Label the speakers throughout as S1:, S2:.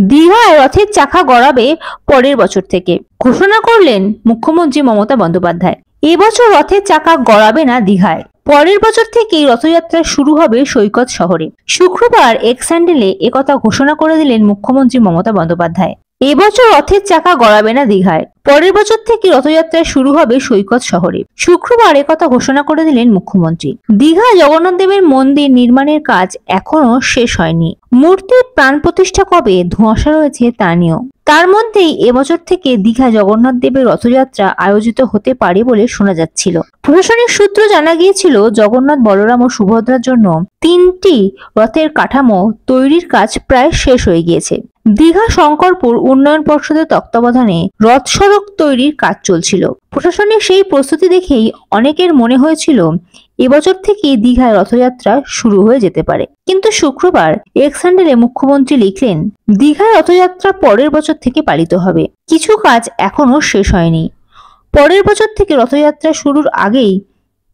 S1: দীঘায় রথের চাকা গড়াবে পরের বছর থেকে, ঘোষণা করলেন মুখ্যমন্ত্রী মমতা বন্দ্যোপাধ্যায়। এবছর রথের চাকা গড়াবে না দীঘায়, পরের বছর থেকেই রথযাত্রা শুরু হবে সৈকত শহরে। শুক্রবার এক্স হ্যান্ডেলে একথা ঘোষণা করে দিলেন মুখ্যমন্ত্রী মমতা বন্দ্যোপাধ্যায়। এবছর রথের চাকা গড়াবে না দীঘায়, পরের বছর থেকে রথযাত্রা শুরু হবে সৈকত শহরে। শুক্রবার একথা ঘোষণা করে দিলেন মুখ্যমন্ত্রী। দীঘা জগন্নাথ দেবের মন্দির নির্মাণের কাজ এখনো শেষ হয়নি। মূর্তির প্রাণ প্রতিষ্ঠা কবে ধোঁয়াশা রয়েছে তা নিয়েও। তার মধ্যেই এবছর থেকে দীঘা জগন্নাথ দেবের রথযাত্রা আয়োজিত হতে পারে বলে শোনা যাচ্ছিল। প্রশাসনিক সূত্র জানা গিয়েছিল, জগন্নাথ, বলরাম ও সুভদ্রার জন্য 3টি রথের কাঠামো তৈরির কাজ প্রায় শেষ হয়ে গিয়েছে। দীঘা শঙ্করপুর উন্নয়ন পর্ষদের তত্ত্বাবধানে রথ সড়ক তৈরির কাজ চলছিল। প্রশাসনের সেই প্রস্তুতি দেখেই অনেকের মনে হয়েছিল এবছর থেকেই দীঘায় রথযাত্রা শুরু হয়ে যেতে পারে। কিন্তু শুক্রবার এক্স হ্যান্ডেলে মুখ্যমন্ত্রী লিখলেন, দীঘায় রথযাত্রা পরের বছর থেকে পালিত হবে, কিছু কাজ এখনো শেষ হয়নি। পরের বছর থেকে রথযাত্রা শুরুর আগেই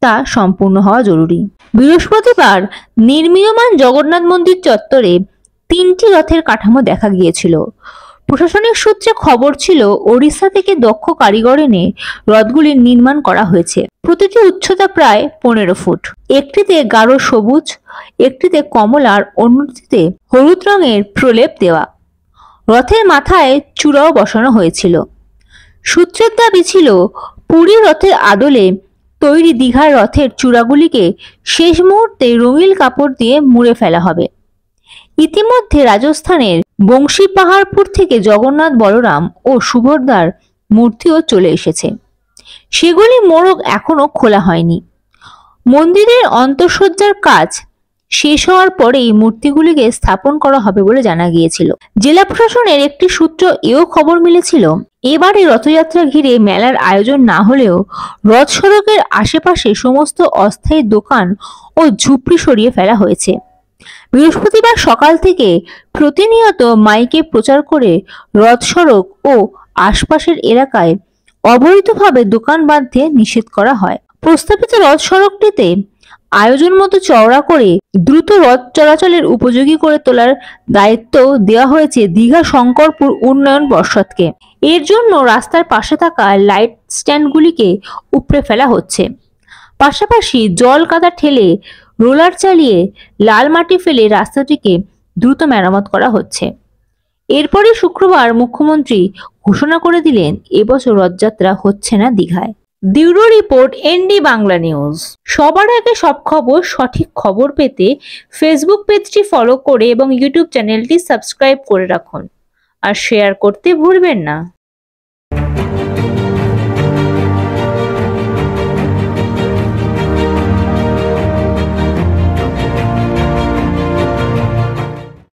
S1: তা সম্পূর্ণ হওয়া জরুরি। বৃহস্পতিবার নির্মীয়মান জগন্নাথ মন্দির চত্বরে 3টি রথের কাঠামো দেখা গিয়েছিল। প্রশাসনিক সূত্রে খবর ছিল, ওড়িশা থেকে দক্ষ কারিগর এনে রথগুলির নির্মাণ করা হয়েছে। প্রতিটি উচ্চতা প্রায় 15 ফুট। একটিতে গাঢ় সবুজ, একটিতে কমলা আর অন্যটিতে হলুদ রঙের প্রলেপ দেওয়া। রথের মাথায় চূড়াও বসানো হয়েছিল। সূত্রের দাবি ছিল, পুরী রথের আদলে তৈরি দীঘার রথের চূড়াগুলিকে শেষ মুহূর্তে রঙিন কাপড় দিয়ে মুড়ে ফেলা হবে। ইতিমধ্যে রাজস্থানের বংশী পাহাড়পুর থেকে জগন্নাথ, বলরাম ও সুভদ্রার মূর্তিও চলে এসেছে। সেগুলি মোড়ক এখনো খোলা হয়নি। মন্দিরের অন্তঃসজ্জার কাজ শেষ হওয়ার পরেই মূর্তিগুলিকে স্থাপন করা হবে বলে জানা গিয়েছিল। জেলা প্রশাসনের একটি সূত্র এও খবর মিলেছিল, এবারে রথযাত্রা ঘিরে মেলার আয়োজন না হলেও রথ সড়কের আশেপাশে সমস্ত অস্থায়ী দোকান ও ঝুপড়ি সরিয়ে ফেলা হয়েছে। বৃহস্পতিবার সকাল থেকে প্রতিনিয়ত মাইকে প্রচার করে রথ সড়ক ও আশপাশের এলাকায় অবৈধভাবে দোকান বাঁধতে নিষেধ করা হয়। প্রস্তাবিত রথ সড়কটিতে আয়োজন মতো চওড়া করে দ্রুত রথ চলাচলের উপযোগী করে তোলার দায়িত্ব দেওয়া হয়েছে দীঘা শঙ্করপুর উন্নয়ন পর্ষদকে। এর জন্য রাস্তার পাশে থাকা লাইট স্ট্যান্ডগুলিকে উপড়ে ফেলা হচ্ছে। পাশাপাশি জল কাদা ঠেলে রোলার চালিয়ে লাল মাটি ফেলে রাস্তাটিকে দ্রুত মেরামত করা হচ্ছে। এরপরে শুক্রবার মুখ্যমন্ত্রী ঘোষণা করে দিলেন, এবছর রথযাত্রা হচ্ছে না দীঘায়। Bureau report, ND Bangla news. সবার আগে সব খবর, সঠিক খবর পেতে ফেসবুক পেজটি ফলো করে এবং ইউটিউব চ্যানেলটি সাবস্ক্রাইব করে রাখুন আর শেয়ার করতে ভুলবেন না।